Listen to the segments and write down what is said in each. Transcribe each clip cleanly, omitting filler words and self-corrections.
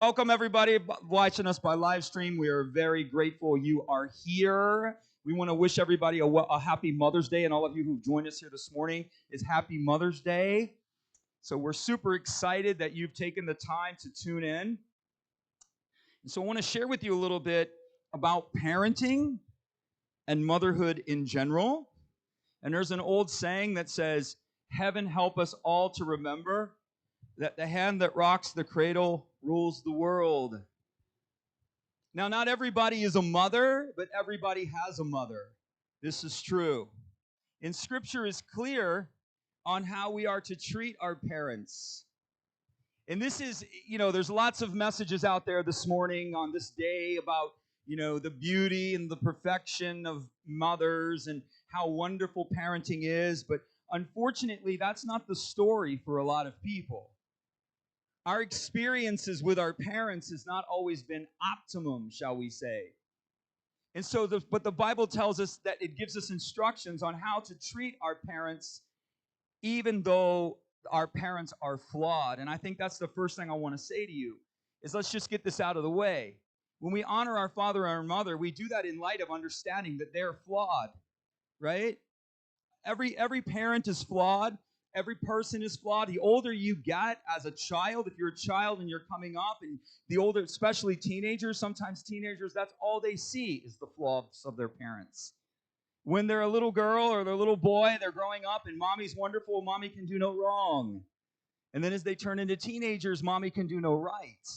Welcome, everybody watching us by live stream. We are very grateful you are here. We want to wish everybody a happy Mother's Day, and all of you who've joined us here this morning is Happy Mother's Day. So we're super excited that you've taken the time to tune in. And so I want to share with you a little bit about parenting and motherhood in general. And there's an old saying that says, "Heaven help us all to remember that the hand that rocks the cradle rules the world." Now, not everybody is a mother, but everybody has a mother. This is true. And Scripture is clear on how we are to treat our parents. And this is, there's lots of messages out there this morning on this day about, the beauty and the perfection of mothers and how wonderful parenting is. But unfortunately, that's not the story for a lot of people. Our experiences with our parents has not always been optimum, shall we say. And so, but the Bible tells us that it gives us instructions on how to treat our parents, even though our parents are flawed. And I think that's the first thing I want to say to you, is let's just get this out of the way. When we honor our father and our mother, we do that in light of understanding that they're flawed, right? Every parent is flawed. Every person is flawed. The older you get as a child, if you're a child and you're coming up, and the older, especially teenagers, sometimes teenagers, that's all they see is the flaws of their parents. When they're a little girl or they're a little boy, they're growing up, and mommy's wonderful, mommy can do no wrong. And then as they turn into teenagers, mommy can do no right.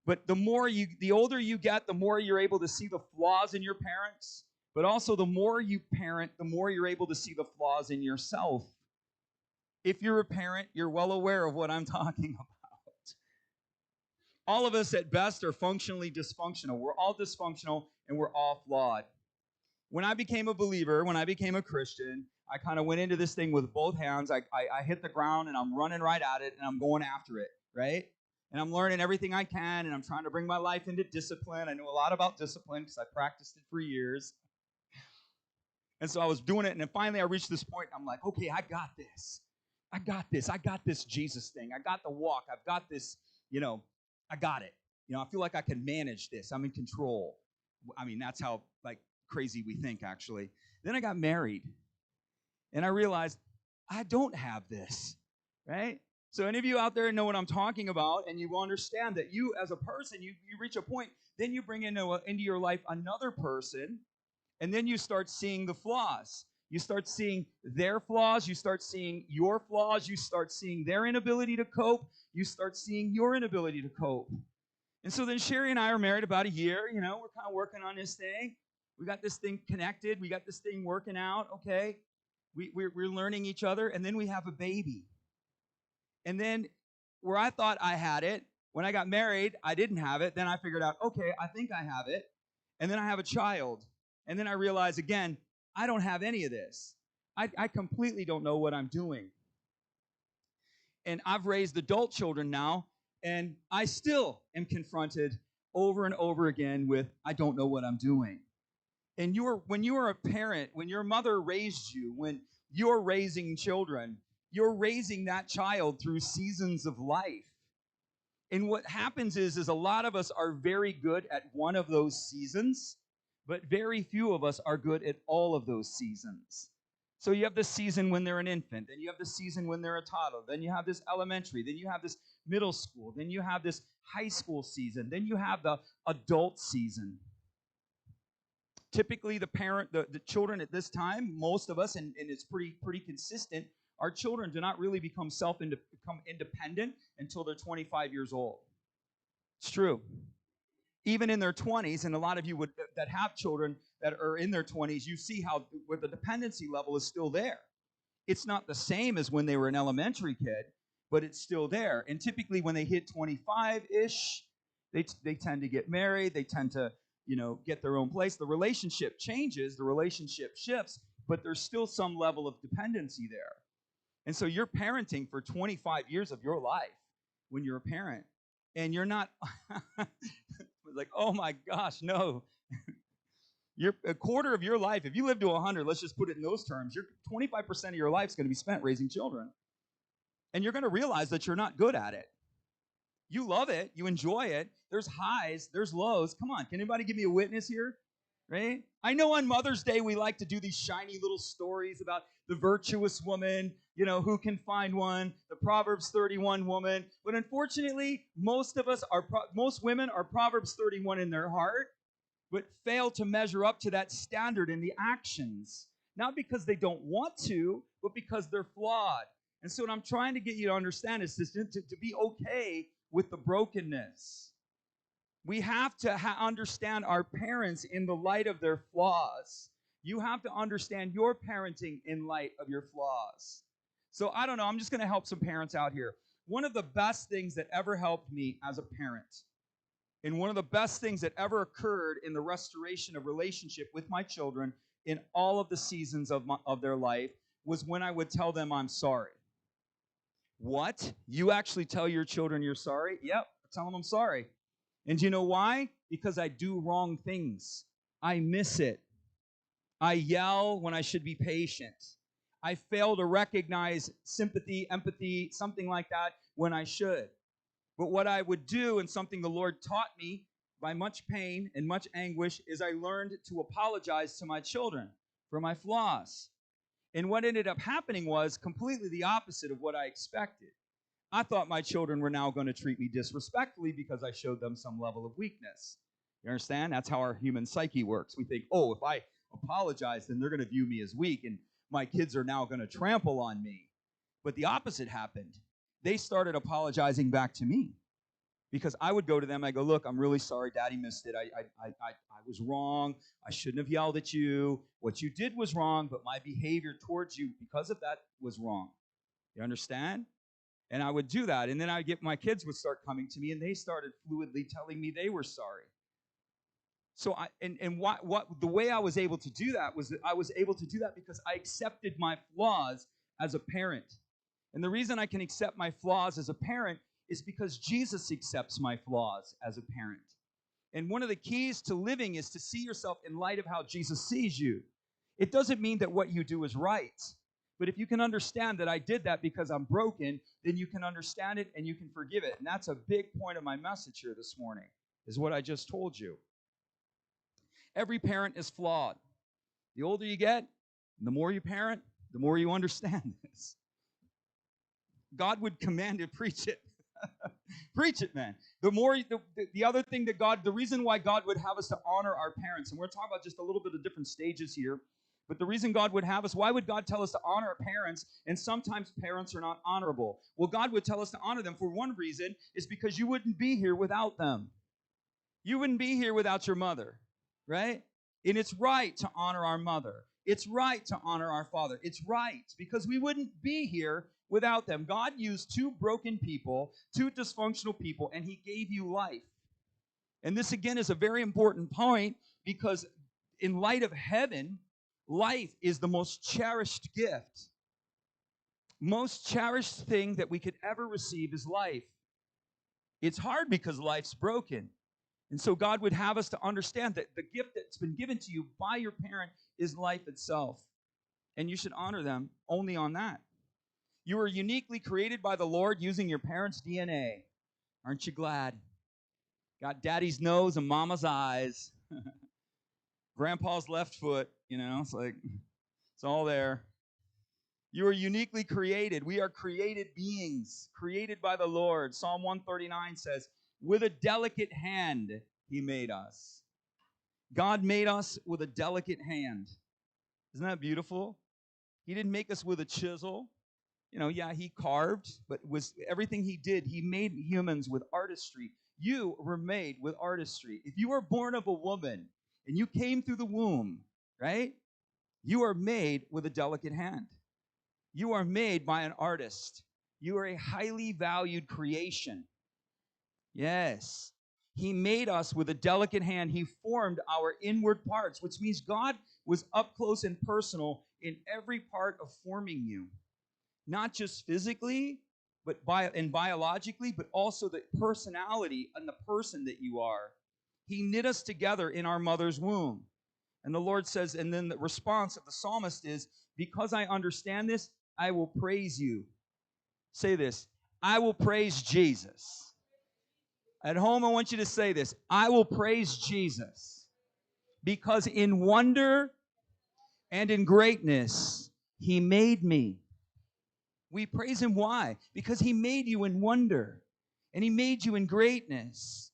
But the older you get, the more you're able to see the flaws in your parents. But also, the more you parent, the more you're able to see the flaws in yourself. If you're a parent, you're well aware of what I'm talking about. All of us at best are functionally dysfunctional. We're all dysfunctional and we're all flawed. When I became a believer, when I became a Christian, I kind of went into this thing with both hands. I hit the ground and I'm running right at it and I'm going after it, right? And I'm learning everything I can and I'm trying to bring my life into discipline. I know a lot about discipline because I practiced it for years. And so I was doing it, and then finally I reached this point. I'm like, okay, I got this. I got this Jesus thing. I got the walk. I've got this, I got it. I feel like I can manage this. I'm in control. I mean, that's how, crazy we think, actually. Then I got married, and I realized I don't have this, right? So any of you out there know what I'm talking about, and you understand that you, as a person, you reach a point, then you bring into your life another person, and then you start seeing the flaws. You start seeing their flaws. You start seeing your flaws. You start seeing their inability to cope. You start seeing your inability to cope. And so then Sherry and I are married about a year. We're kind of working on this thing. We got this thing connected. We got this thing working out, okay? We're learning each other. And then we have a baby. And then where I thought I had it, when I got married, I didn't have it. Then I figured out, okay, I think I have it. And then I have a child. And then I realize, again, I don't have any of this. I completely don't know what I'm doing. And I've raised adult children now, and I still am confronted over and over again with, I don't know what I'm doing. And when you are a parent, when your mother raised you, when you're raising children, you're raising that child through seasons of life. And what happens is a lot of us are very good at one of those seasons, but very few of us are good at all of those seasons. So you have this season when they're an infant, then you have this season when they're a toddler, then you have this elementary, then you have this middle school, then you have this high school season, then you have the adult season. Typically, the children at this time, most of us, and it's pretty consistent, our children do not really become independent until they're 25 years old. It's true. Even in their 20s, and a lot of you that have children that are in their 20s, you see where the dependency level is still there. It's not the same as when they were an elementary kid, but it's still there. And typically when they hit 25-ish, they tend to get married, they tend to, get their own place. The relationship changes, the relationship shifts, but there's still some level of dependency there. And so you're parenting for 25 years of your life when you're a parent, and you're not like, oh my gosh, no. You're a quarter of your life, if you live to 100, let's just put it in those terms, 25% of your life is going to be spent raising children. And you're going to realize that you're not good at it. You love it. You enjoy it. There's highs. There's lows. Come on. Can anybody give me a witness here? Right? I know on Mother's Day we like to do these shiny little stories about the virtuous woman, who can find one, the Proverbs 31 woman. But unfortunately, most women are Proverbs 31 in their heart, but fail to measure up to that standard in the actions. Not because they don't want to, but because they're flawed. And so what I'm trying to get you to understand is to be okay with the brokenness. We have to understand our parents in the light of their flaws. You have to understand your parenting in light of your flaws. So I don't know, I'm just going to help some parents out here. One of the best things that ever helped me as a parent, and one of the best things that ever occurred in the restoration of relationship with my children in all of the seasons of their life, was when I would tell them I'm sorry. What? You actually tell your children you're sorry? Yep, tell them I'm sorry. And do you know why? Because I do wrong things. I miss it. I yell when I should be patient. I fail to recognize sympathy, empathy, something like that when I should. But what I would do, and something the Lord taught me by much pain and much anguish, is I learned to apologize to my children for my flaws. And what ended up happening was completely the opposite of what I expected. I thought my children were now going to treat me disrespectfully because I showed them some level of weakness. You understand? That's how our human psyche works. We think, oh, if I apologize, then they're going to view me as weak, and my kids are now going to trample on me. But the opposite happened. They started apologizing back to me because I would go to them. I go, look, I'm really sorry. Daddy missed it. I was wrong. I shouldn't have yelled at you. What you did was wrong, but my behavior towards you because of that was wrong. You understand? And I would do that. And then my kids would start coming to me, and they started fluidly telling me they were sorry. So the way I was able to do that was that I was able to do that because I accepted my flaws as a parent. And the reason I can accept my flaws as a parent is because Jesus accepts my flaws as a parent. And one of the keys to living is to see yourself in light of how Jesus sees you. It doesn't mean that what you do is right. But if you can understand that I did that because I'm broken, then you can understand it and you can forgive it. And that's a big point of my message here this morning, is what I just told you. Every parent is flawed. The older you get, the more you parent, the more you understand this. God would command it, preach it. Preach it, man. The other thing the reason why God would have us to honor our parents, and we're talking about just a little bit of different stages here, but the reason God would have us, why would God tell us to honor our parents? And sometimes parents are not honorable. Well, God would tell us to honor them for one reason, is because you wouldn't be here without them. You wouldn't be here without your mother, right? And it's right to honor our mother. It's right to honor our father. It's right, because we wouldn't be here without them. God used two broken people, two dysfunctional people, and he gave you life. And this, again, is a very important point, because in light of heaven, life is the most cherished gift. Most cherished thing that we could ever receive is life. It's hard because life's broken. And so God would have us to understand that the gift that's been given to you by your parent is life itself. And you should honor them only on that. You were uniquely created by the Lord using your parents' DNA. Aren't you glad? Got daddy's nose and mama's eyes. Grandpa's left foot, it's like, it's all there. You are uniquely created. We are created beings, created by the Lord. Psalm 139 says, with a delicate hand, he made us. God made us with a delicate hand. Isn't that beautiful? He didn't make us with a chisel. He carved, but everything he did, he made humans with artistry. You were made with artistry. If you were born of a woman and you came through the womb, right? You are made with a delicate hand. You are made by an artist. You are a highly valued creation. Yes. He made us with a delicate hand. He formed our inward parts, which means God was up close and personal in every part of forming you. Not just physically, but biologically, but also the personality and the person that you are. He knit us together in our mother's womb. And the Lord says, and then the response of the psalmist is, because I understand this, I will praise you. Say this, I will praise Jesus. At home, I want you to say this. I will praise Jesus because in wonder and in greatness, he made me. We praise him. Why? Because he made you in wonder and he made you in greatness.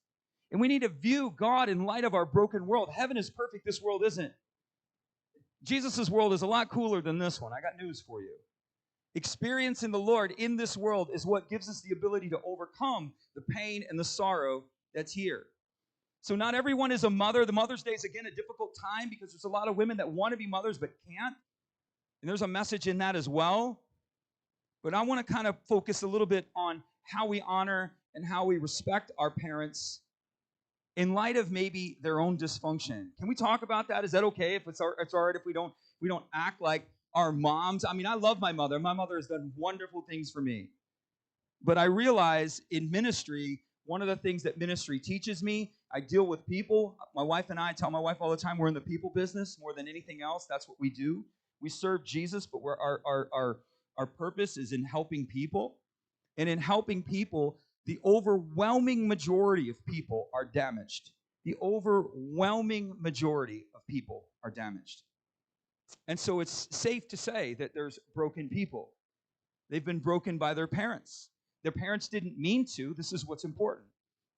And we need to view God in light of our broken world. Heaven is perfect. This world isn't. Jesus' world is a lot cooler than this one. I got news for you. Experiencing the Lord in this world is what gives us the ability to overcome the pain and the sorrow that's here. So not everyone is a mother. The Mother's Day is, again, a difficult time because there's a lot of women that want to be mothers but can't. And there's a message in that as well. But I want to kind of focus a little bit on how we honor and how we respect our parents in light of maybe their own dysfunction. Can we talk about that? Is that okay? If it's all right if we don't act like our moms. I mean, I love my mother. My mother has done wonderful things for me. But I realize in ministry, one of the things that ministry teaches me, I deal with people. My wife and I tell my wife all the time, we're in the people business more than anything else. That's what we do. We serve Jesus, but our purpose is in helping people. And in helping people, the overwhelming majority of people are damaged. The overwhelming majority of people are damaged. And so it's safe to say that there's broken people. They've been broken by their parents. Their parents didn't mean to. This is what's important.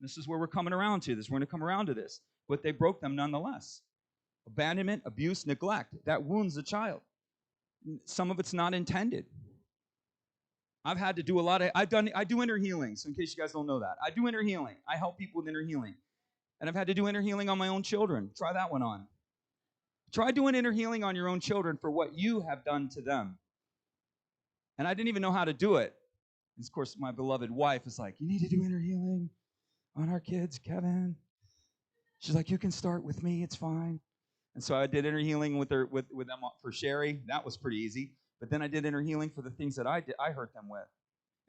This is where we're coming around to this. We're going to come around to this. But they broke them nonetheless. Abandonment, abuse, neglect. That wounds the child. Some of it's not intended. I've had to do I do inner healing, so in case you guys don't know that. I do inner healing. I help people with inner healing. And I've had to do inner healing on my own children. Try that one on. Try doing inner healing on your own children for what you have done to them. And I didn't even know how to do it. And of course, my beloved wife is like, you need to do inner healing on our kids, Kevin. She's like, you can start with me. It's fine. And so I did inner healing with them for Sherry. That was pretty easy. But then I did inner healing for the things that I hurt them with.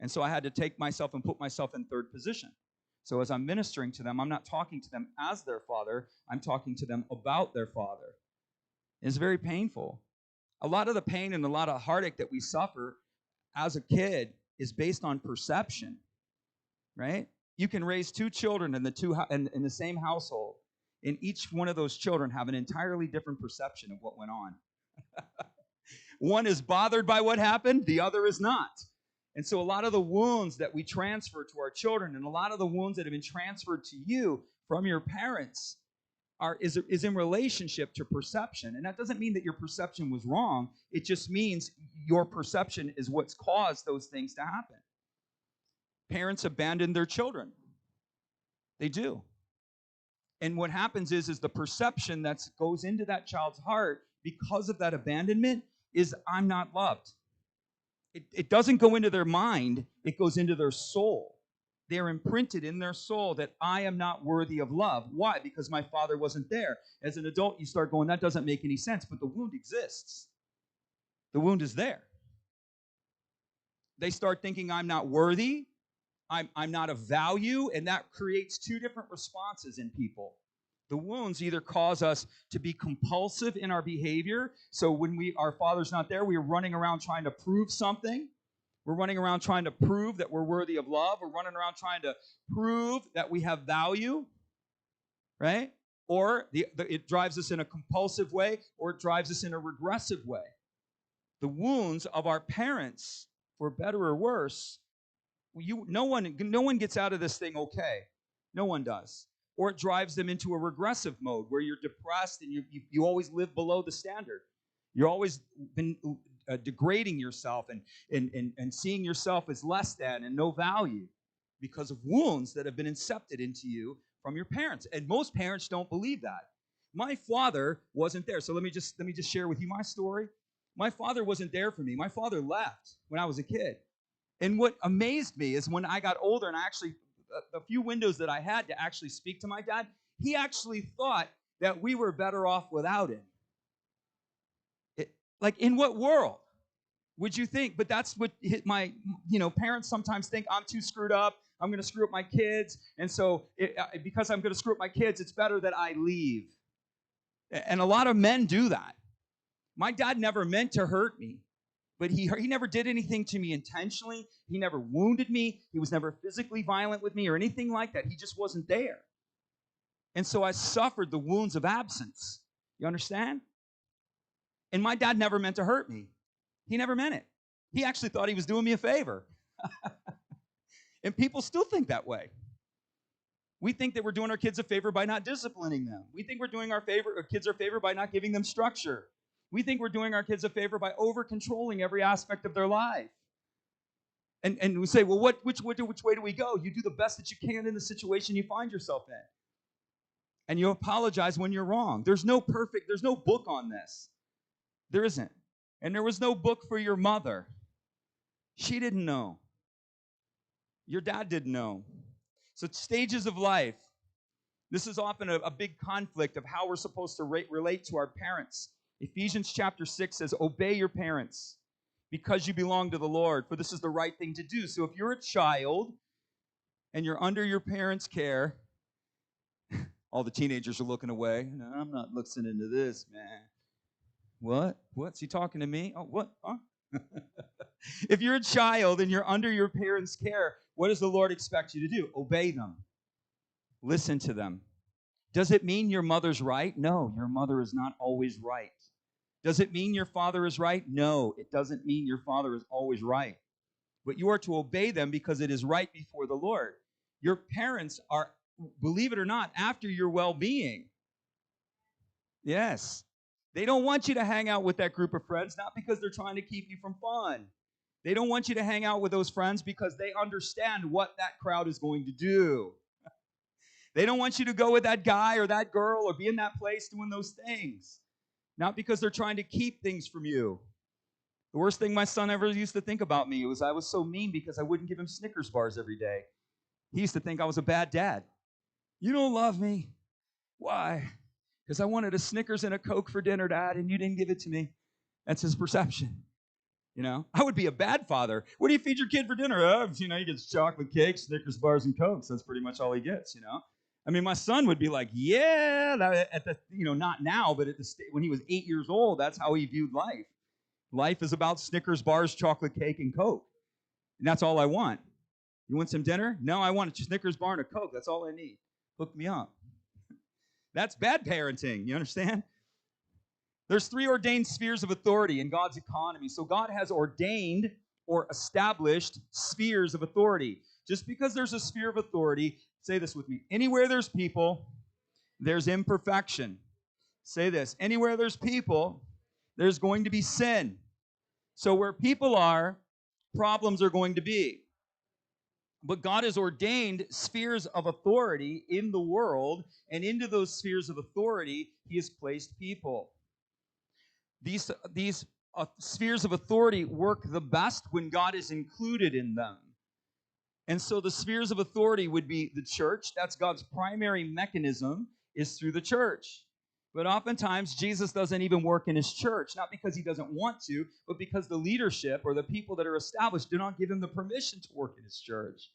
And so I had to take myself and put myself in third position. So as I'm ministering to them, I'm not talking to them as their father. I'm talking to them about their father. It's very painful. A lot of the pain and a lot of heartache that we suffer as a kid is based on perception, right? You can raise two children in the same household, and each one of those children have an entirely different perception of what went on. One is bothered by what happened, the other is not. And so a lot of the wounds that we transfer to our children and a lot of the wounds that have been transferred to you from your parents is in relationship to perception. And that doesn't mean that your perception was wrong. It just means your perception is what's caused those things to happen. Parents abandon their children. They do. And what happens is the perception that goes into that child's heart because of that abandonment is I'm not loved. It doesn't go into their mind. It goes into their soul. They're imprinted in their soul that I am not worthy of love. Why? Because my father wasn't there. As an adult, you start going, that doesn't make any sense. But the wound exists. The wound is there. They start thinking I'm not worthy. I'm not of value. And that creates two different responses in people. The wounds either cause us to be compulsive in our behavior. So when our father's not there, we're running around trying to prove something. We're running around trying to prove that we're worthy of love. We're running around trying to prove that we have value, right? Or it drives us in a compulsive way, or it drives us in a regressive way. The wounds of our parents, for better or worse, no one gets out of this thing okay. No one does. Or it drives them into a regressive mode where you're depressed and you always live below the standard. You're always been degrading yourself and seeing yourself as less than and no value because of wounds that have been incepted into you from your parents. And most parents don't believe that. My father wasn't there. So let me just share with you my story. My father wasn't there for me. My father left when I was a kid. And what amazed me is when I got older and I actually the few windows that I had to actually speak to my dad, he actually thought that we were better off without him. Like, in what world would you think? But that's what my parents sometimes think. I'm too screwed up. I'm going to screw up my kids. And so because I'm going to screw up my kids, it's better that I leave. And a lot of men do that. My dad never meant to hurt me. But he never did anything to me intentionally. He never wounded me. He was never physically violent with me or anything like that. He just wasn't there. And so I suffered the wounds of absence. You understand? And my dad never meant to hurt me. He never meant it. He actually thought he was doing me a favor. And people still think that way. We think that we're doing our kids a favor by not disciplining them. We think we're doing our kids a favor by not giving them structure. We think we're doing our kids a favor by over-controlling every aspect of their life. And we say, well, which way do we go? You do the best that you can in the situation you find yourself in. And you apologize when you're wrong. There's no book on this. There isn't. And there was no book for your mother. She didn't know. Your dad didn't know. So stages of life. This is often a big conflict of how we're supposed to relate to our parents. Ephesians chapter 6 says, obey your parents because you belong to the Lord, for this is the right thing to do. So if you're a child and you're under your parents' care, all the teenagers are looking away. No, I'm not listening into this, man. What? What's he talking to me? Oh, what? Huh? If you're a child and you're under your parents' care, what does the Lord expect you to do? Obey them. Listen to them. Does it mean your mother's right? No, your mother is not always right. Does it mean your father is right? No, it doesn't mean your father is always right. But you are to obey them because it is right before the Lord. Your parents are, believe it or not, after your well-being. Yes. They don't want you to hang out with that group of friends, not because they're trying to keep you from fun. They don't want you to hang out with those friends because they understand what that crowd is going to do. They don't want you to go with that guy or that girl or be in that place doing those things. Not because they're trying to keep things from you. The worst thing my son ever used to think about me was I was so mean because I wouldn't give him Snickers bars every day. He used to think I was a bad dad. You don't love me. Why? Because I wanted a Snickers and a Coke for dinner, Dad, and you didn't give it to me. That's his perception. You know, I would be a bad father. What do you feed your kid for dinner? He gets chocolate cakes, Snickers bars, and Cokes. That's pretty much all he gets, I mean, my son would be like, yeah, not now, but when he was 8 years old, that's how he viewed life. Life is about Snickers bars, chocolate cake, and Coke. And that's all I want. You want some dinner? No, I want a Snickers bar and a Coke. That's all I need. Hook me up. That's bad parenting. You understand? There's 3 ordained spheres of authority in God's economy. So God has ordained or established spheres of authority. Just because there's a sphere of authority, say this with me. Anywhere there's people, there's imperfection. Say this. Anywhere there's people, there's going to be sin. So where people are, problems are going to be. But God has ordained spheres of authority in the world, and into those spheres of authority, He has placed people. These spheres of authority work the best when God is included in them. And so the spheres of authority would be the church. That's God's primary mechanism, is through the church. But oftentimes, Jesus doesn't even work in His church, not because He doesn't want to, but because the leadership or the people that are established do not give Him the permission to work in His church.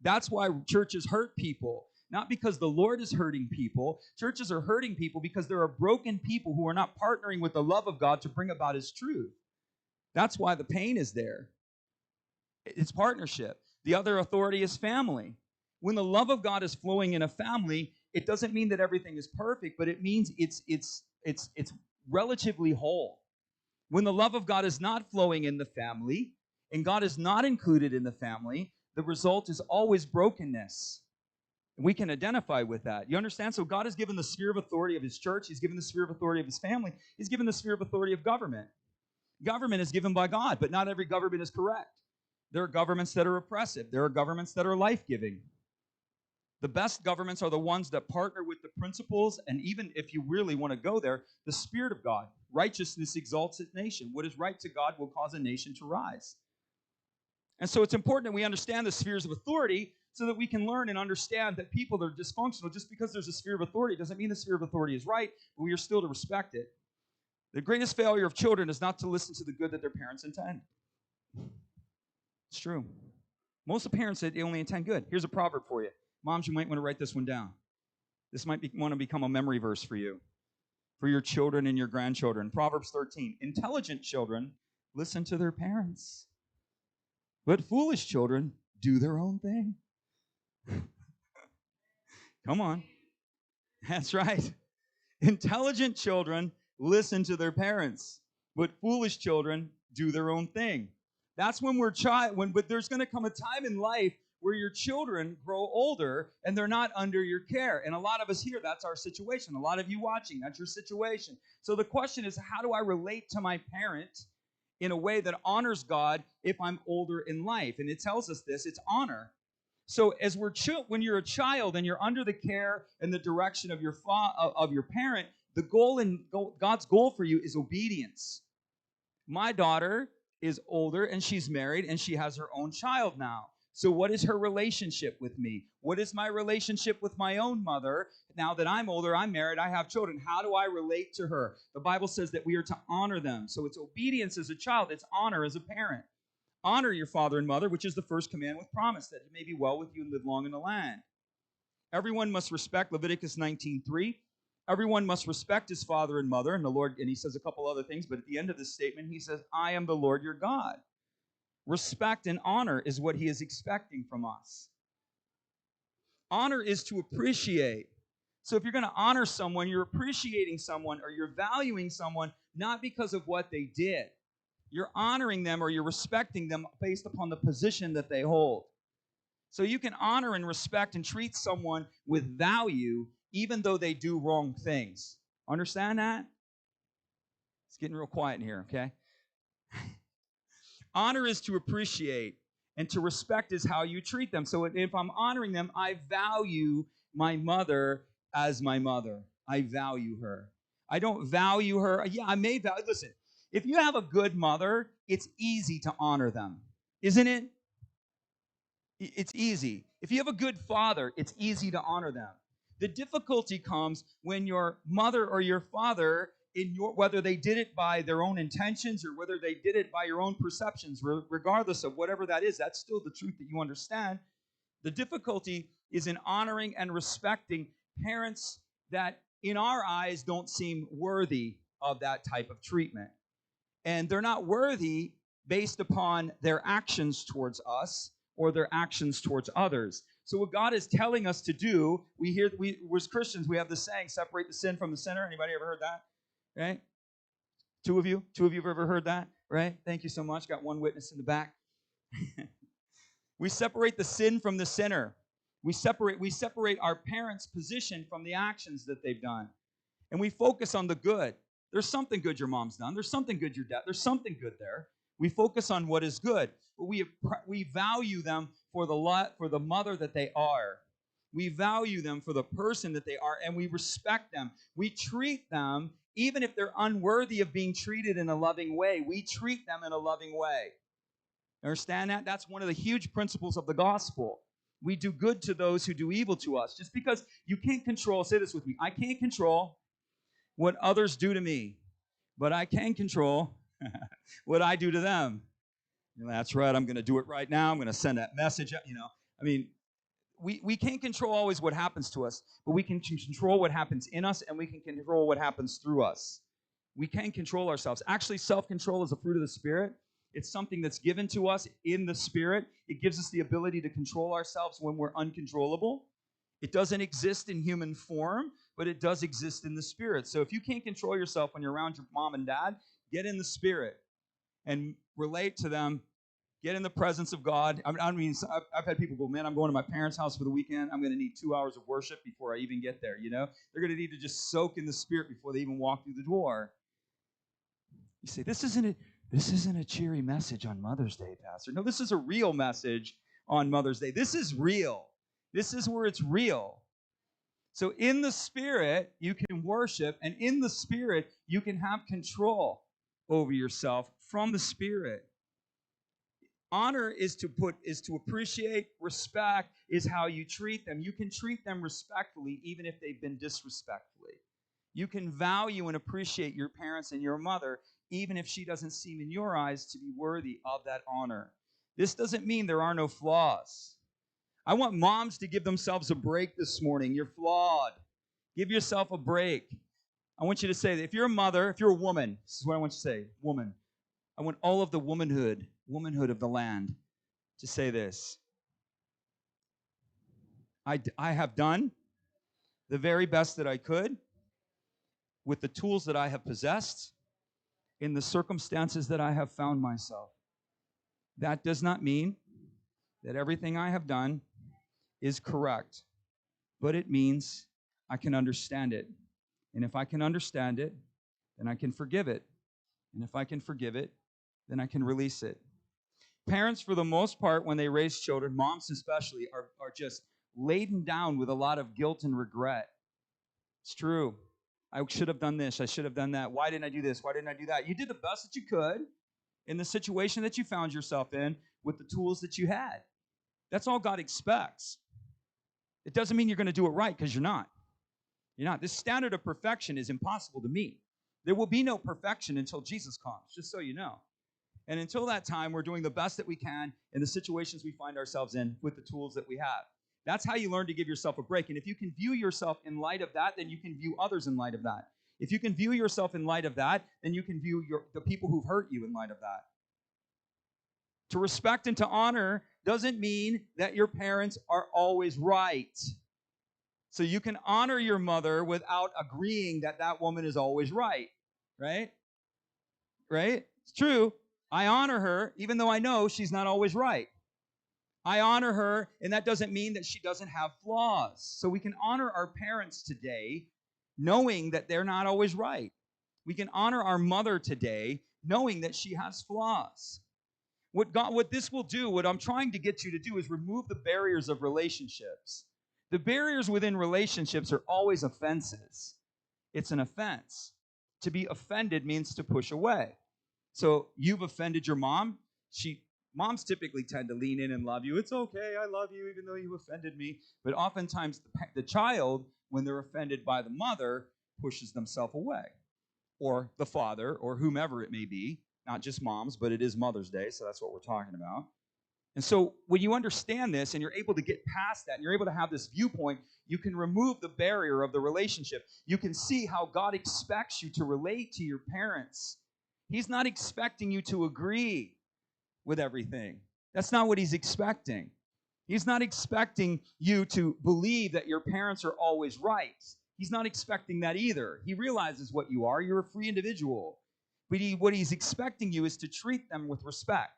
That's why churches hurt people. Not because the Lord is hurting people. Churches are hurting people because there are broken people who are not partnering with the love of God to bring about His truth. That's why the pain is there. It's partnership. The other authority is family. When the love of God is flowing in a family, it doesn't mean that everything is perfect, but it means it's relatively whole. When the love of God is not flowing in the family, and God is not included in the family, the result is always brokenness. We can identify with that. You understand? So God has given the sphere of authority of His church. He's given the sphere of authority of His family. He's given the sphere of authority of government. Government is given by God, but not every government is correct. There are governments that are oppressive. There are governments that are life-giving. The best governments are the ones that partner with the principles, and even if you really want to go there, the Spirit of God. Righteousness exalts a nation. What is right to God will cause a nation to rise. And so it's important that we understand the spheres of authority so that we can learn and understand that people that are dysfunctional, just because there's a sphere of authority doesn't mean the sphere of authority is right, but we are still to respect it. The greatest failure of children is not to listen to the good that their parents intend. It's true. Most of the parents, they only intend good. Here's a proverb for you. Moms, you might want to write this one down. This might want to become a memory verse for you, for your children and your grandchildren. Proverbs 13. Intelligent children listen to their parents. But foolish children do their own thing. Come on. That's right. Intelligent children listen to their parents, but foolish children do their own thing. That's when but there's going to come a time in life where your children grow older and they're not under your care. And a lot of us here, that's our situation. A lot of you watching, that's your situation. So the question is, how do I relate to my parent in a way that honors God if I'm older in life? And it tells us this, it's honor. So as when you're a child and you're under the care and the direction of your parent, the God's goal for you is obedience. My daughter is older and she's married and she has her own child now. So what is her relationship with me? What is my relationship with my own mother? Now that I'm older, I'm married, I have children. How do I relate to her? The Bible says that we are to honor them. So it's obedience as a child, it's honor as a parent. Honor your father and mother, which is the first command with promise, that it may be well with you and live long in the land. Everyone must respect, Leviticus 19:3. Everyone must respect his father and mother, and the Lord, and he says a couple other things, but at the end of this statement, he says, I am the Lord your God. Respect and honor is what he is expecting from us. Honor is to appreciate. So if you're going to honor someone, you're appreciating someone or you're valuing someone not because of what they did. You're honoring them or you're respecting them based upon the position that they hold. So you can honor and respect and treat someone with value even though they do wrong things. Understand that? It's getting real quiet in here, okay? Honor is to appreciate, and to respect is how you treat them. So if I'm honoring them, I value my mother as my mother. I value her. I don't value her. Yeah, I may value. Listen, if you have a good mother, it's easy to honor them, isn't it? It's easy. If you have a good father, it's easy to honor them. The difficulty comes when your mother or your father, whether they did it by their own intentions or whether they did it by your own perceptions, regardless of whatever that is, that's still the truth that you understand. The difficulty is in honoring and respecting parents that, in our eyes, don't seem worthy of that type of treatment. And they're not worthy based upon their actions towards us or their actions towards others. So what God is telling us to do, we as Christians, we have this saying, separate the sin from the sinner. Anybody ever heard that? Right? Two of you have ever heard that? Right? Thank you so much. Got one witness in the back. We separate the sin from the sinner. We separate our parents' position from the actions that they've done. And we focus on the good. There's something good your mom's done. There's something good your dad. There's something good there. We focus on what is good. But we value them for the mother that they are. We value them for the person that they are, and we respect them. We treat them, even if they're unworthy of being treated in a loving way, we treat them in a loving way. Understand that? That's one of the huge principles of the gospel. We do good to those who do evil to us. Just because you can't control, say this with me, I can't control what others do to me, but I can control what I do to them. That's right, I'm going to do it right now. I'm going to send that message. We can't control always what happens to us, but we can control what happens in us, and we can control what happens through us. We can control ourselves. Actually, self-control is a fruit of the Spirit. It's something that's given to us in the Spirit. It gives us the ability to control ourselves when we're uncontrollable. It doesn't exist in human form, but it does exist in the Spirit. So if you can't control yourself when you're around your mom and dad, get in the Spirit and relate to them. Get in the presence of God. I've had people go, man, I'm going to my parents' house for the weekend. I'm going to need 2 hours of worship before I even get there, you know? They're going to need to just soak in the Spirit before they even walk through the door. You say, this isn't a cheery message on Mother's Day, Pastor. No, this is a real message on Mother's Day. This is real. This is where it's real. So in the Spirit, you can worship, and in the Spirit, you can have control over yourself from the Spirit. Honor is to appreciate. Respect is how you treat them. You can treat them respectfully even if they've been disrespectfully. You can value and appreciate your parents and your mother even if she doesn't seem in your eyes to be worthy of that honor. This doesn't mean there are no flaws. I want moms to give themselves a break this morning. You're flawed. Give yourself a break. I want you to say that if you're a mother, if you're a woman, this is what I want you to say, woman. I want all of the womanhood of the land to say this. I have done the very best that I could with the tools that I have possessed in the circumstances that I have found myself. That does not mean that everything I have done is correct, but it means I can understand it. And if I can understand it, then I can forgive it. And if I can forgive it, then I can release it. Parents, for the most part, when they raise children, moms especially, are just laden down with a lot of guilt and regret. It's true. I should have done this. I should have done that. Why didn't I do this? Why didn't I do that? You did the best that you could in the situation that you found yourself in with the tools that you had. That's all God expects. It doesn't mean you're going to do it right, because you're not. You're not. This standard of perfection is impossible to meet. There will be no perfection until Jesus comes, just so you know. And until that time, we're doing the best that we can in the situations we find ourselves in with the tools that we have. That's how you learn to give yourself a break. And if you can view yourself in light of that, then you can view others in light of that. If you can view yourself in light of that, then you can view the people who've hurt you in light of that. To respect and to honor doesn't mean that your parents are always right. So you can honor your mother without agreeing that that woman is always right, right? Right? It's true. I honor her even though I know she's not always right. I honor her, and that doesn't mean that she doesn't have flaws. So we can honor our parents today knowing that they're not always right. We can honor our mother today knowing that she has flaws. What this will do, what I'm trying to get you to do, is remove the barriers of relationships. The barriers within relationships are always offenses. It's an offense. To be offended means to push away. So you've offended your mom. Moms typically tend to lean in and love you. It's okay, I love you even though you offended me. But oftentimes the child, when they're offended by the mother, pushes themselves away. Or the father, or whomever it may be. Not just moms, but it is Mother's Day, so that's what we're talking about. And so when you understand this and you're able to get past that and you're able to have this viewpoint, you can remove the barrier of the relationship. You can see how God expects you to relate to your parents. He's not expecting you to agree with everything. That's not what he's expecting. He's not expecting you to believe that your parents are always right. He's not expecting that either. He realizes what you are. You're a free individual. But what he's expecting you is to treat them with respect.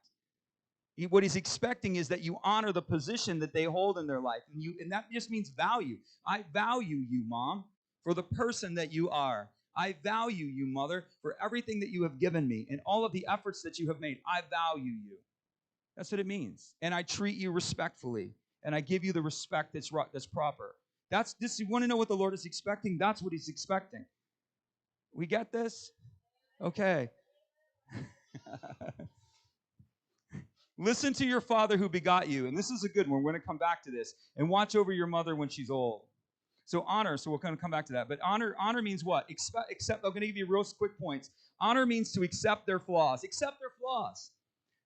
What he's expecting is that you honor the position that they hold in their life. And that just means value. I value you, Mom, for the person that you are. I value you, Mother, for everything that you have given me and all of the efforts that you have made. I value you. That's what it means. And I treat you respectfully. And I give you the respect that's proper. You want to know what the Lord is expecting? That's what he's expecting. We get this? Okay. Listen to your father who begot you. And this is a good one. We're going to come back to this. And watch over your mother when she's old. So honor. So we're going to come back to that. But honor means what? Accept. I'm going to give you real quick points. Honor means to accept their flaws. Accept their flaws.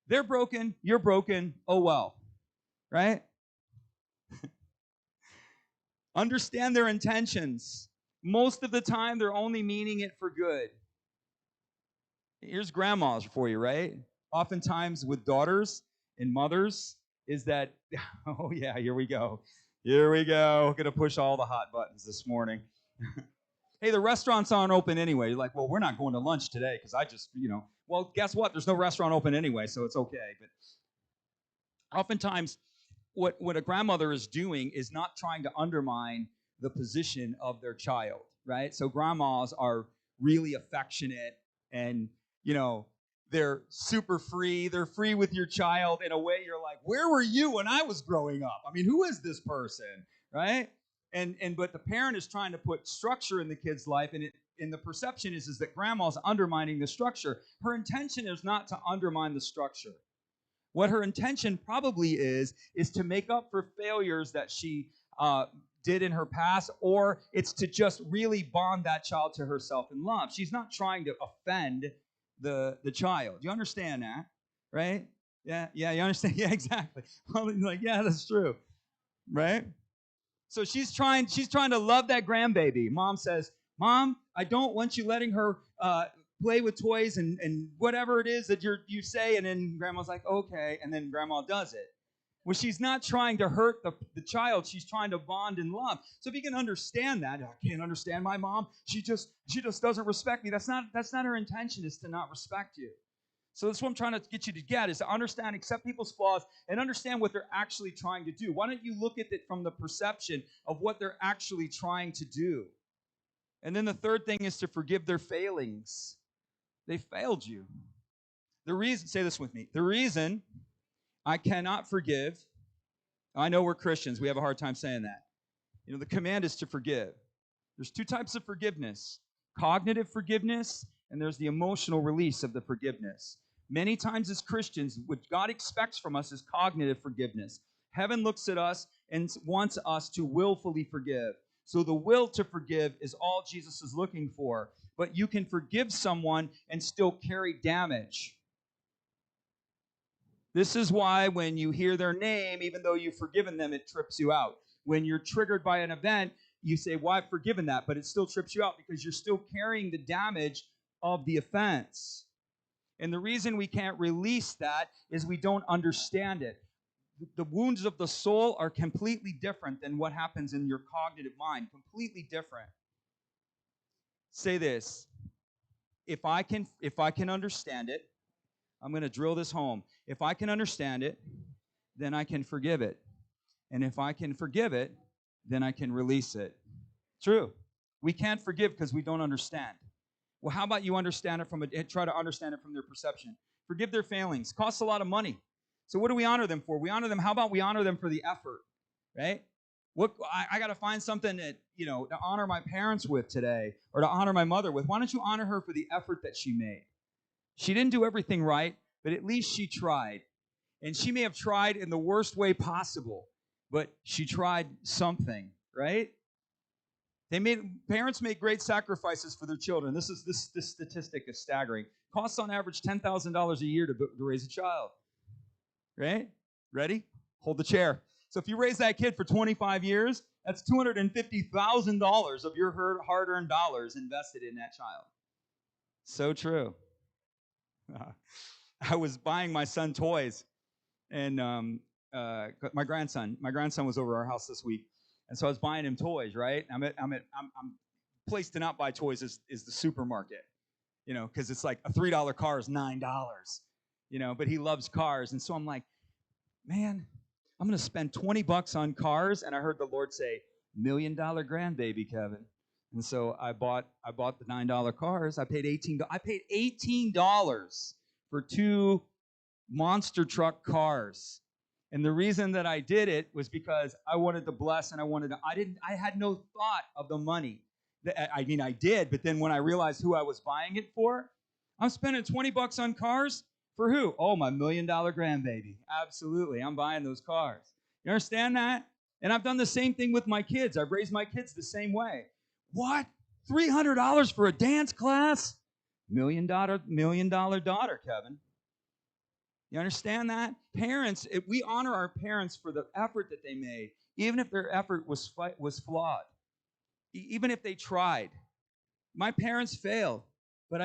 They're broken. You're broken. Oh, well. Right? Understand their intentions. Most of the time, they're only meaning it for good. Here's grandmas for you, right? Oftentimes with daughters and mothers is that, oh yeah, here we go. Here we go. Going to push all the hot buttons this morning. Hey, the restaurants aren't open anyway. You're like, well, we're not going to lunch today because I just, well, guess what? There's no restaurant open anyway, so it's okay. But oftentimes what a grandmother is doing is not trying to undermine the position of their child, right? So grandmas are really affectionate and, they're super free. They're free with your child in a way you're like, where were you when I was growing up? I mean, who is this person, right? But the parent is trying to put structure in the kid's life, and the perception is that grandma's undermining the structure. Her intention is not to undermine the structure. What her intention probably is to make up for failures that she did in her past, or it's to just really bond that child to herself in love. She's not trying to offend the child. You understand that, right? Yeah, you understand? Yeah, exactly. Like, yeah, that's true, right? So she's trying to love that grandbaby. Mom says, Mom, I don't want you letting her play with toys and whatever it is that you say, and then grandma's like, okay, and then grandma does it. Well, she's not trying to hurt the child. She's trying to bond in love. So if you can understand that, I can't understand my mom. She just doesn't respect me. That's not her intention, is to not respect you. So that's what I'm trying to get you to get, is to understand, accept people's flaws, and understand what they're actually trying to do. Why don't you look at it from the perception of what they're actually trying to do? And then the third thing is to forgive their failings. They failed you. The reason, say this with me, the reason I cannot forgive, I know we're Christians, we have a hard time saying that. The command is to forgive. There's two types of forgiveness: cognitive forgiveness, and there's the emotional release of the forgiveness. Many times as Christians, what God expects from us is cognitive forgiveness. Heaven looks at us and wants us to willfully forgive. So the will to forgive is all Jesus is looking for. But you can forgive someone and still carry damage. This is why when you hear their name, even though you've forgiven them, it trips you out. When you're triggered by an event, you say, well, I've forgiven that, but it still trips you out because you're still carrying the damage of the offense. And the reason we can't release that is we don't understand it. The wounds of the soul are completely different than what happens in your cognitive mind. Completely different. Say this. If I can understand it, I'm going to drill this home. If I can understand it, then I can forgive it. And if I can forgive it, then I can release it. True. We can't forgive because we don't understand. Well, how about you understand it try to understand it from their perception? Forgive their failings. Costs a lot of money. So what do we honor them for? We honor them. How about we honor them for the effort, right? I got to find something that, to honor my parents with today, or to honor my mother with. Why don't you honor her for the effort that she made? She didn't do everything right, but at least she tried. And she may have tried in the worst way possible, but she tried something, right? Parents make great sacrifices for their children. This statistic is staggering. Costs on average $10,000 a year to raise a child. Right? Ready? Hold the chair. So if you raise that kid for 25 years, that's $250,000 of your hard-earned dollars invested in that child. So true. I was buying my son toys, and my grandson was over our house this week. And so I was buying him toys, right? I'm place to not buy toys is the supermarket, because it's like a $3 car is $9, but he loves cars. And so I'm like, man, I'm going to spend $20 on cars. And I heard the Lord say, $1 million grandbaby, Kevin. And so I bought the $9 cars. I paid $18 for 2 monster truck cars. And the reason that I did it was because I wanted to bless, and I had no thought of the money. I did, but then when I realized who I was buying it for, I'm spending $20 on cars for who? Oh, my $1 million grandbaby. Absolutely, I'm buying those cars. You understand that? And I've done the same thing with my kids. I've raised my kids the same way. What? $300 for a dance class? $1 million daughter, Kevin. You understand that? Parents, if we honor our parents for the effort that they made, even if their effort was flawed, even if they tried. My parents failed, but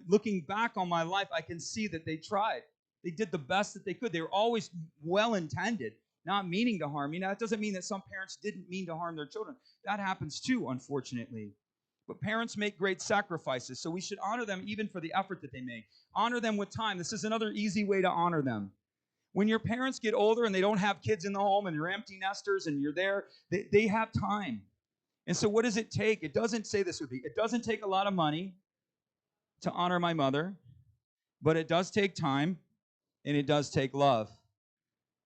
looking back on my life, I can see that they tried. They did the best that they could. They were always well-intended, not meaning to harm. That doesn't mean that some parents didn't mean to harm their children. That happens too, unfortunately. But parents make great sacrifices, so we should honor them even for the effort that they make. Honor them with time. This is another easy way to honor them. When your parents get older and they don't have kids in the home and you're empty nesters and you're there, they have time. And so what does it take? It doesn't say this with me. It doesn't take a lot of money to honor my mother, but it does take time, and it does take love.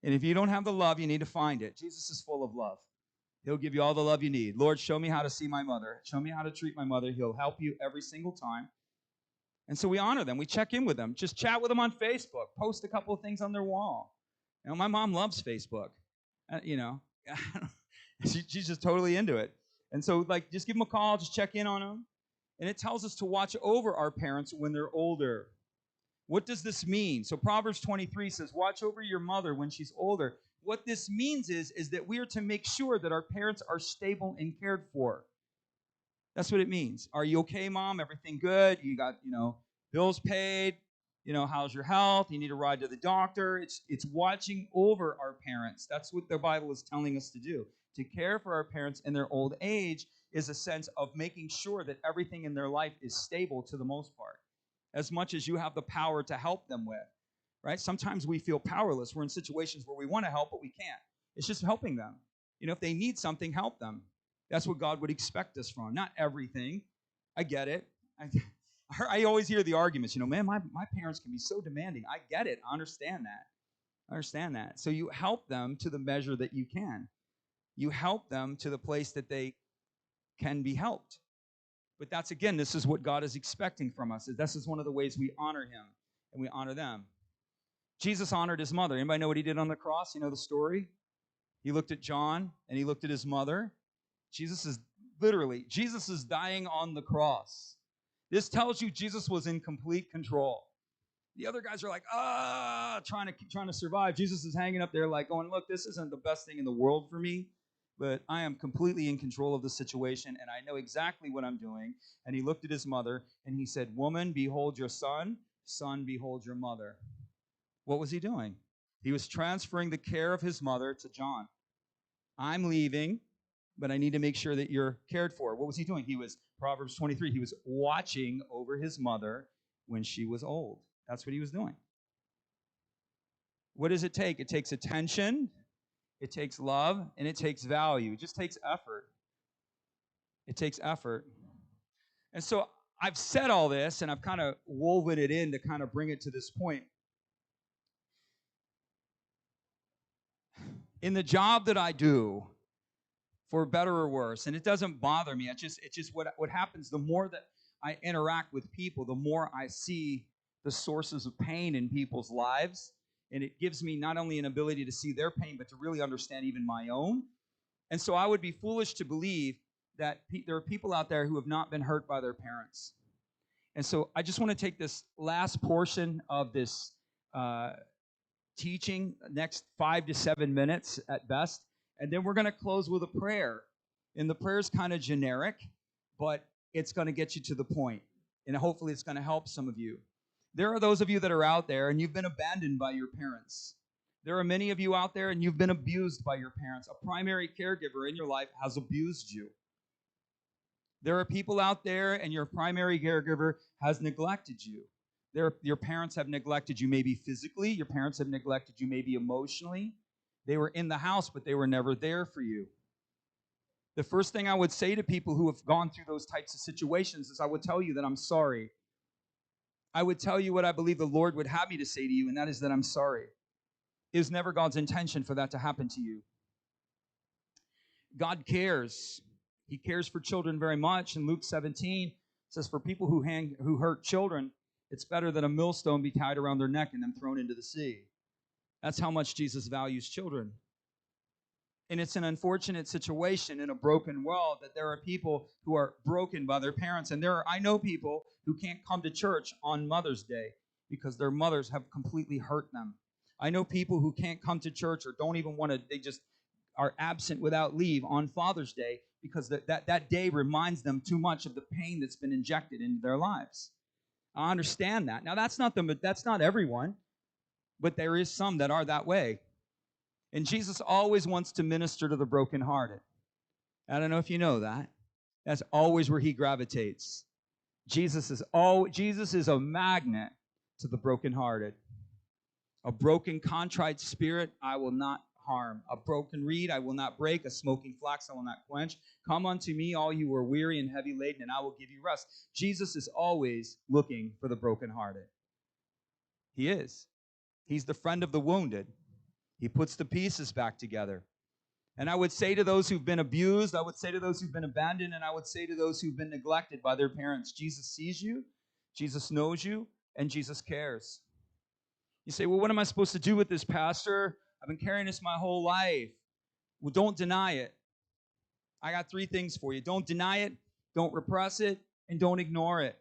And if you don't have the love, you need to find it. Jesus is full of love. He'll give you all the love you need. Lord, show me how to see my mother. Show me how to treat my mother. He'll help you every single time. And so we honor them. We check in with them. Just chat with them on Facebook. Post a couple of things on their wall. My mom loves Facebook. She's just totally into it. And so, just give them a call. Just check in on them. And it tells us to watch over our parents when they're older. What does this mean? So Proverbs 23 says, watch over your mother when she's older. What this means is that we are to make sure that our parents are stable and cared for. That's what it means. Are you okay, Mom? Everything good? You got, bills paid? How's your health? You need a ride to the doctor? It's watching over our parents. That's what the Bible is telling us to do. To care for our parents in their old age is a sense of making sure that everything in their life is stable to the most part, as much as you have the power to help them with, right? Sometimes we feel powerless. We're in situations where we want to help, but we can't. It's just helping them. If they need something, help them. That's what God would expect us from. Not everything. I get it. I always hear the arguments, man, my parents can be so demanding. I get it. I understand that. So you help them to the measure that you can. You help them to the place that they can be helped. But this is what God is expecting from us. This is one of the ways we honor him and we honor them. Jesus honored his mother. Anybody know what he did on the cross? You know the story? He looked at John and he looked at his mother. Jesus is dying on the cross. This tells you Jesus was in complete control. The other guys are like, trying to survive. Jesus is hanging up there like going, look, this isn't the best thing in the world for me, but I am completely in control of the situation, and I know exactly what I'm doing. And he looked at his mother, and he said, woman, behold your son. Son, behold your mother. What was he doing? He was transferring the care of his mother to John. I'm leaving, but I need to make sure that you're cared for. What was he doing? He was, Proverbs 23, he was watching over his mother when she was old. That's what he was doing. What does it take? It takes attention, it takes love, and it takes value. It just takes effort. It takes effort. And so I've said all this, and I've kind of woven it in to kind of bring it to this point. In the job that I do, for better or worse, and it doesn't bother me. It's just what happens. The more that I interact with people, the more I see the sources of pain in people's lives, and it gives me not only an ability to see their pain, but to really understand even my own. And so I would be foolish to believe that there are people out there who have not been hurt by their parents. And so I just want to take this last portion of this teaching, next 5 to 7 minutes at best, and then we're going to close with a prayer. And the prayer is kind of generic, but it's going to get you to the point, and hopefully it's going to help some of you. There are those of you that are out there, and you've been abandoned by your parents. There are many of you out there, and you've been abused by your parents. A primary caregiver in your life has abused you. There are people out there, and your primary caregiver has neglected you. Your parents have neglected you maybe physically. Your parents have neglected you maybe emotionally. They were in the house, but they were never there for you. The first thing I would say to people who have gone through those types of situations is I would tell you that I'm sorry. I would tell you what I believe the Lord would have me to say to you, and that is that I'm sorry. It was never God's intention for that to happen to you. God cares. He cares for children very much. In Luke 17, it says, for people who hurt children, it's better that a millstone be tied around their neck and them thrown into the sea. That's how much Jesus values children. And it's an unfortunate situation in a broken world that there are people who are broken by their parents. And I know people who can't come to church on Mother's Day because their mothers have completely hurt them. I know people who can't come to church or don't even want to, they just are absent without leave on Father's Day because that day reminds them too much of the pain that's been injected into their lives. I understand that. Now, that's not everyone, but there is some that are that way. And Jesus always wants to minister to the brokenhearted. I don't know if you know that. That's always where he gravitates. Jesus is a magnet to the brokenhearted. A broken, contrite spirit I will not harm. A broken reed I will not break. A smoking flax I will not quench. Come unto me, all you who are weary and heavy laden, and I will give you rest. Jesus is always looking for the brokenhearted. He is. He's the friend of the wounded. He puts the pieces back together. And I would say to those who've been abused, I would say to those who've been abandoned, and I would say to those who've been neglected by their parents, Jesus sees you, Jesus knows you, and Jesus cares. You say, well, what am I supposed to do with this, Pastor? I've been carrying this my whole life. Well, don't deny it. I got 3 things for you. Don't deny it, don't repress it, and don't ignore it.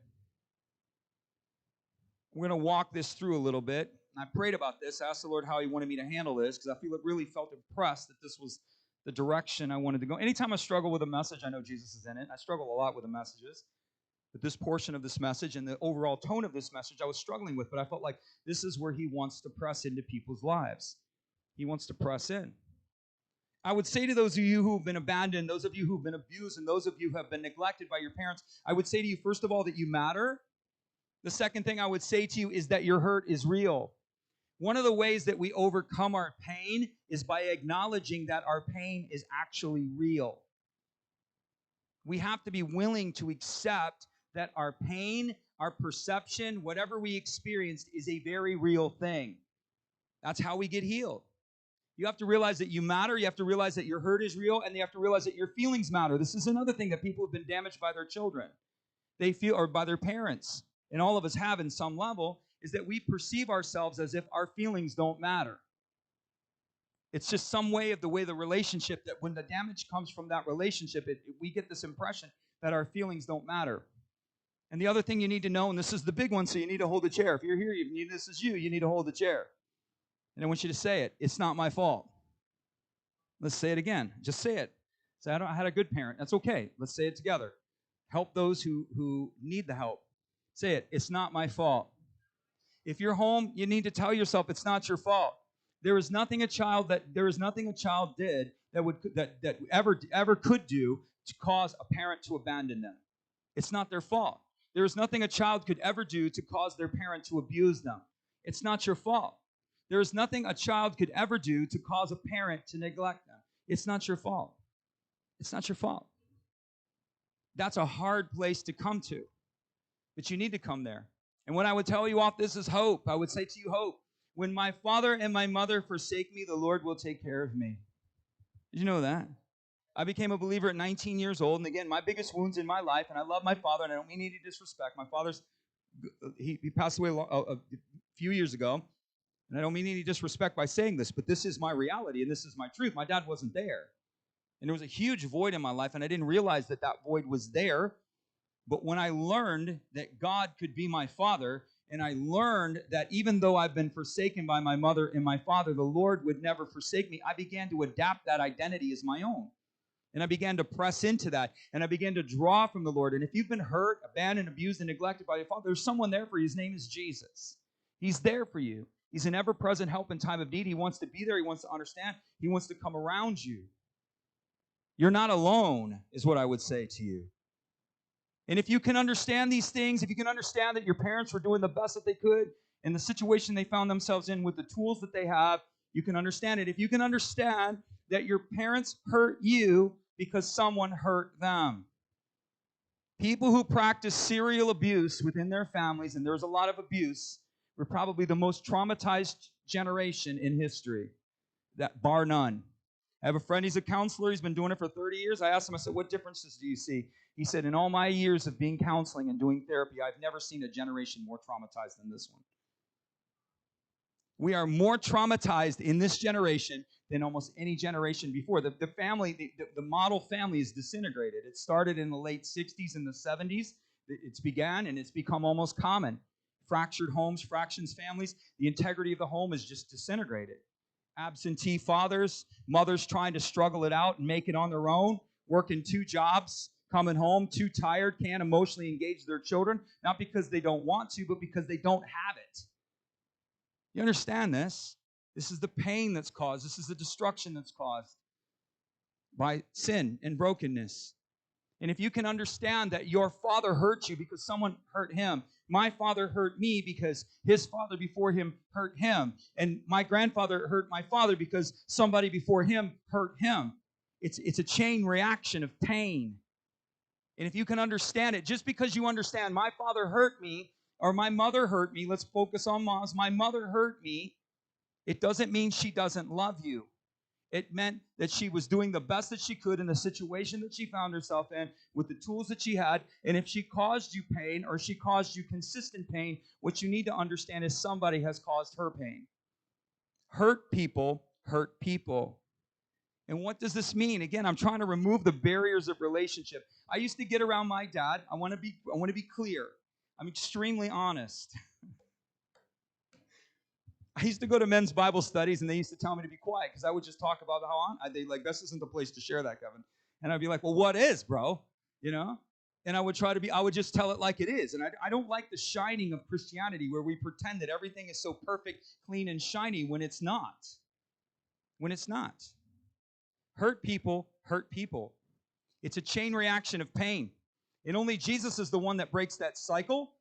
We're going to walk this through a little bit. I prayed about this. I asked the Lord how he wanted me to handle this because I really felt impressed that this was the direction I wanted to go. Anytime I struggle with a message, I know Jesus is in it. I struggle a lot with the messages. But this portion of this message and the overall tone of this message I was struggling with, but I felt like this is where he wants to press into people's lives. He wants to press in. I would say to those of you who have been abandoned, those of you who have been abused, and those of you who have been neglected by your parents, I would say to you, first of all, that you matter. The second thing I would say to you is that your hurt is real. One of the ways that we overcome our pain is by acknowledging that our pain is actually real. We have to be willing to accept that our pain, our perception, whatever we experienced is a very real thing. That's how we get healed. You have to realize that you matter. You have to realize that your hurt is real, and you have to realize that your feelings matter. This is another thing that people have been damaged by their children. They feel, or by their parents, and all of us have in some level, is that we perceive ourselves as if our feelings don't matter. It's just some way of the way the relationship, that when the damage comes from that relationship, we get this impression that our feelings don't matter. And the other thing you need to know, and this is the big one, so you need to hold the chair. If you're here, this is you need to hold the chair. And I want you to say it. It's not my fault. Let's say it again. Just say it. Say, I had a good parent. That's okay. Let's say it together. Help those who need the help. Say it. It's not my fault. If you're home, you need to tell yourself it's not your fault. There is nothing a child did that ever could do to cause a parent to abandon them. It's not their fault. There is nothing a child could ever do to cause their parent to abuse them. It's not your fault. There is nothing a child could ever do to cause a parent to neglect them. It's not your fault. It's not your fault. That's a hard place to come to, but you need to come there. And what I would tell you off this is hope. I would say to you, hope. When my father and my mother forsake me, the Lord will take care of me. Did you know that? I became a believer at 19 years old, and again, my biggest wounds in my life, and I love my father, and I don't mean any disrespect. My father's, he passed away a few years ago, and I don't mean any disrespect by saying this, but this is my reality, and this is my truth. My dad wasn't there, and there was a huge void in my life, and I didn't realize that that void was there. But when I learned that God could be my father, and I learned that even though I've been forsaken by my mother and my father, the Lord would never forsake me, I began to adapt that identity as my own. And I began to press into that, and I began to draw from the Lord. And if you've been hurt, abandoned, abused, and neglected by your father, there's someone there for you. His name is Jesus. He's there for you. He's an ever-present help in time of need. He wants to be there. He wants to understand. He wants to come around you. You're not alone, is what I would say to you. And if you can understand these things, if you can understand that your parents were doing the best that they could in the situation they found themselves in with the tools that they have, you can understand it. If you can understand that your parents hurt you because someone hurt them. People who practice serial abuse within their families, and there's a lot of abuse, were probably the most traumatized generation in history, that bar none. I have a friend, he's a counselor, he's been doing it for 30 years. I asked him, I said, what differences do you see? He said, in all my years of being counseling and doing therapy, I've never seen a generation more traumatized than this one. We are more traumatized in this generation than almost any generation before. The family, the model family is disintegrated. It started in the late 60s and the 70s. It's began and it's become almost common. Fractured homes, fractions families. The integrity of the home is just disintegrated. Absentee fathers, mothers trying to struggle it out and make it on their own, working 2 jobs, coming home too tired, can't emotionally engage their children, not because they don't want to, but because they don't have it. You understand this? This is the pain that's caused. This is the destruction that's caused by sin and brokenness. And if you can understand that your father hurt you because someone hurt him, my father hurt me because his father before him hurt him, and my grandfather hurt my father because somebody before him hurt him. It's a chain reaction of pain. And if you can understand it, just because you understand my father hurt me or my mother hurt me, let's focus on moms, my mother hurt me, it doesn't mean she doesn't love you. It meant that she was doing the best that she could in the situation that she found herself in with the tools that she had. And if she caused you pain or she caused you consistent pain, what you need to understand is somebody has caused her pain. Hurt people hurt people. And what does this mean? Again, I'm trying to remove the barriers of relationship. I used to get around my dad. I want to be clear. I'm extremely honest. I used to go to men's Bible studies, and they used to tell me to be quiet because I would just talk about they like, this isn't the place to share that, Kevin. And I'd be like, well, what is, bro? You know? And I would just tell it like it is. And I don't like the shining of Christianity where we pretend that everything is so perfect, clean, and shiny when it's not. When it's not. Hurt people hurt people. It's a chain reaction of pain. And only Jesus is the one that breaks that cycle.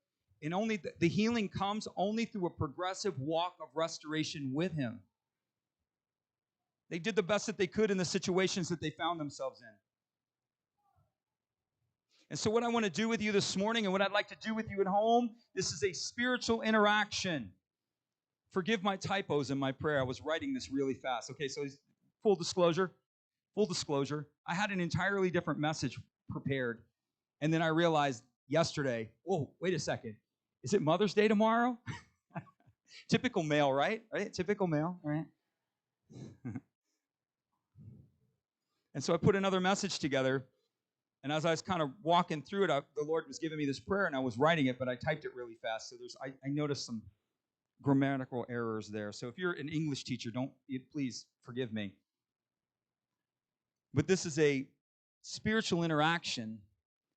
And only the healing comes only through a progressive walk of restoration with him. They did the best that they could in the situations that they found themselves in. And so what I want to do with you this morning and what I'd like to do with you at home, this is a spiritual interaction. Forgive my typos in my prayer. I was writing this really fast. Okay, so full disclosure, I had an entirely different message prepared. And then I realized yesterday, whoa, wait a second. Is it Mother's Day tomorrow? Typical male, right? Typical male, right? And so I put another message together. And as I was kind of walking through it, the Lord was giving me this prayer, and I was writing it, but I typed it really fast. So I noticed some grammatical errors there. So if you're an English teacher, please forgive me. But this is a spiritual interaction,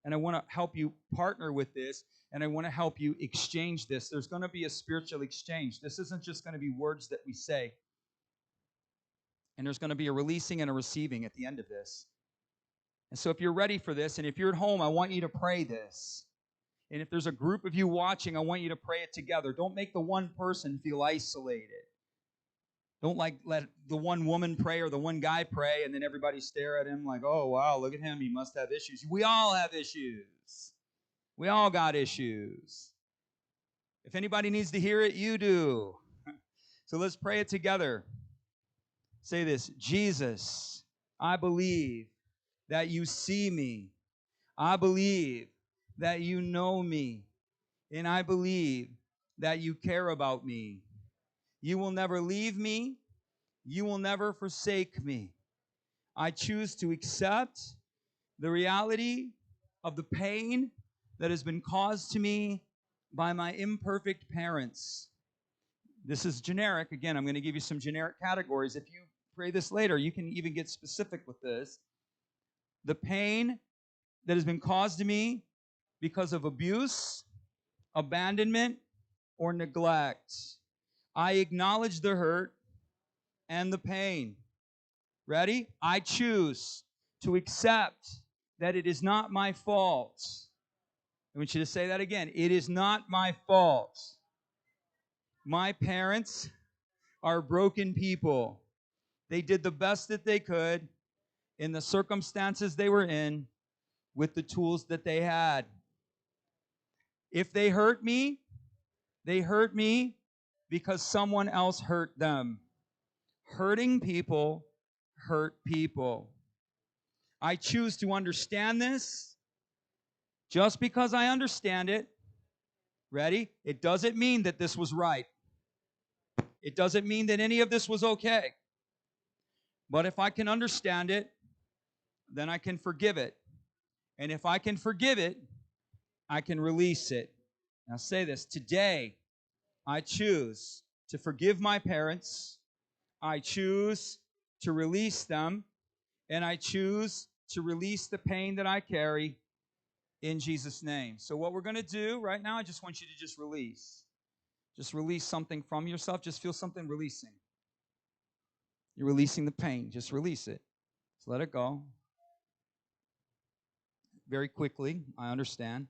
and I want to help you partner with this, and I want to help you exchange this. There's going to be a spiritual exchange. This isn't just going to be words that we say. And there's going to be a releasing and a receiving at the end of this. And so if you're ready for this, and if you're at home, I want you to pray this. And if there's a group of you watching, I want you to pray it together. Don't make the one person feel isolated. Don't let the one woman pray or the one guy pray and then everybody stare at him like, oh, wow, look at him. He must have issues. We all have issues. We all got issues. If anybody needs to hear it, you do. So let's pray it together. Say this: Jesus, I believe that you see me. I believe that you know me. And I believe that you care about me. You will never leave me. You will never forsake me. I choose to accept the reality of the pain that has been caused to me by my imperfect parents. This is generic. Again, I'm going to give you some generic categories. If you pray this later, you can even get specific with this. The pain that has been caused to me because of abuse, abandonment, or neglect. I acknowledge the hurt and the pain. Ready? I choose to accept that it is not my fault. I want you to say that again. It is not my fault. My parents are broken people. They did the best that they could in the circumstances they were in with the tools that they had. If they hurt me because someone else hurt them. Hurting people hurt people. I choose to understand this. Just because I understand it, ready? It doesn't mean that this was right. It doesn't mean that any of this was okay. But if I can understand it, then I can forgive it. And if I can forgive it, I can release it. Now say this: today, I choose to forgive my parents. I choose to release them. And I choose to release the pain that I carry in Jesus' name. So what we're going to do right now, I just want you to just release. Just release something from yourself. Just feel something releasing. You're releasing the pain. Just release it. Just let it go. Very quickly, I understand.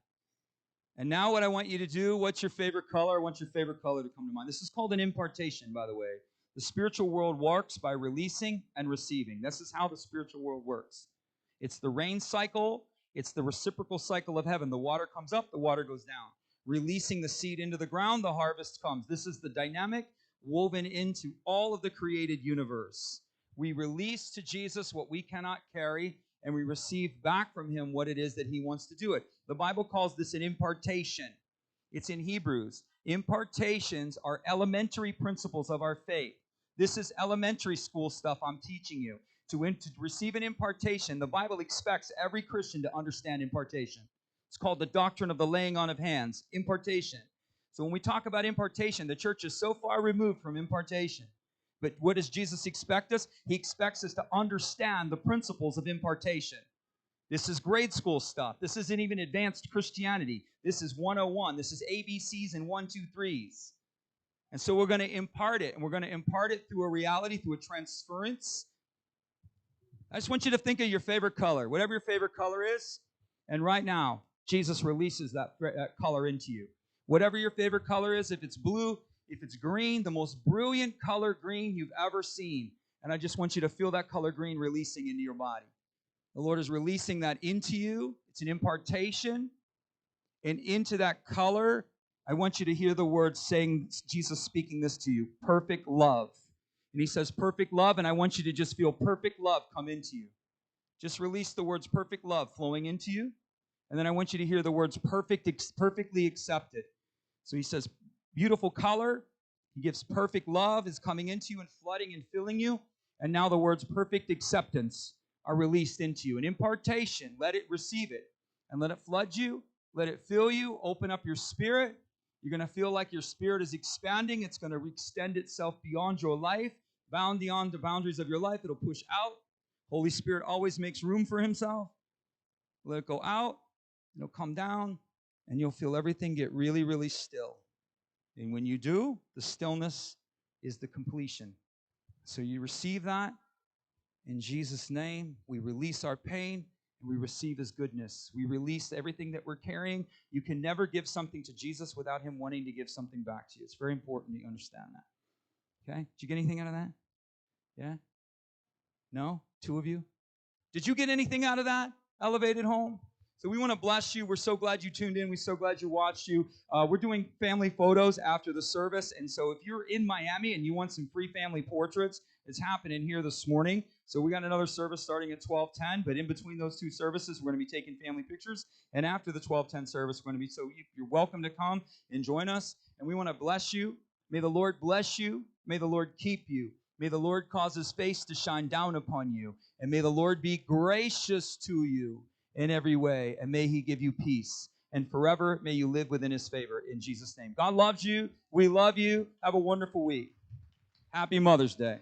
And now what I want you to do, what's your favorite color? I want your favorite color to come to mind. This is called an impartation, by the way. The spiritual world works by releasing and receiving. This is how the spiritual world works. It's the rain cycle. It's the reciprocal cycle of heaven. The water comes up, the water goes down. Releasing the seed into the ground, the harvest comes. This is the dynamic woven into all of the created universe. We release to Jesus what we cannot carry, and we receive back from him what it is that he wants to do it. The Bible calls this an impartation. It's in Hebrews. Impartations are elementary principles of our faith. This is elementary school stuff I'm teaching you. To receive an impartation, the Bible expects every Christian to understand impartation. It's called the doctrine of the laying on of hands, impartation. So when we talk about impartation, the church is so far removed from impartation. But what does Jesus expect us? He expects us to understand the principles of impartation. This is grade school stuff. This isn't even advanced Christianity. This is 101. This is ABCs and 1, 2, 3s. And so we're going to impart it, and we're going to impart it through a reality, through a transference. I just want you to think of your favorite color, whatever your favorite color is, and right now, Jesus releases that color into you. Whatever your favorite color is, if it's blue, if it's green, the most brilliant color green you've ever seen. And I just want you to feel that color green releasing into your body. The Lord is releasing that into you. It's an impartation. And into that color, I want you to hear the words saying, Jesus speaking this to you, perfect love. And he says perfect love, and I want you to just feel perfect love come into you. Just release the words perfect love flowing into you. And then I want you to hear the words perfectly accepted. So he says, beautiful color. He gives perfect love is coming into you and flooding and filling you. And now the words perfect acceptance are released into you. An impartation, let it receive it. And let it flood you. Let it fill you. Open up your spirit. You're going to feel like your spirit is expanding. It's going to extend itself beyond your life, bound beyond the boundaries of your life. It'll push out. Holy Spirit always makes room for himself. Let it go out. It'll come down. And you'll feel everything get really, really still. And when you do, the stillness is the completion. So you receive that. In Jesus' name, we release our pain and we receive his goodness. We release everything that we're carrying. You can never give something to Jesus without him wanting to give something back to you. It's very important that you understand that. Okay? Did you get anything out of that? Yeah? No? 2 of you? Did you get anything out of that? Elevated home? So we want to bless you. We're so glad you tuned in. We're so glad you watched you. We're doing family photos after the service. And so if you're in Miami and you want some free family portraits, it's happening here this morning. So we got another service starting at 12:10. But in between those 2 services, we're going to be taking family pictures. And after the 12:10 service, we're going to be, so you're welcome to come and join us. And we want to bless you. May the Lord bless you. May the Lord keep you. May the Lord cause his face to shine down upon you. And may the Lord be gracious to you in every way, and may he give you peace. And forever may you live within his favor in Jesus' name. God loves you. We love you. Have a wonderful week. Happy Mother's Day.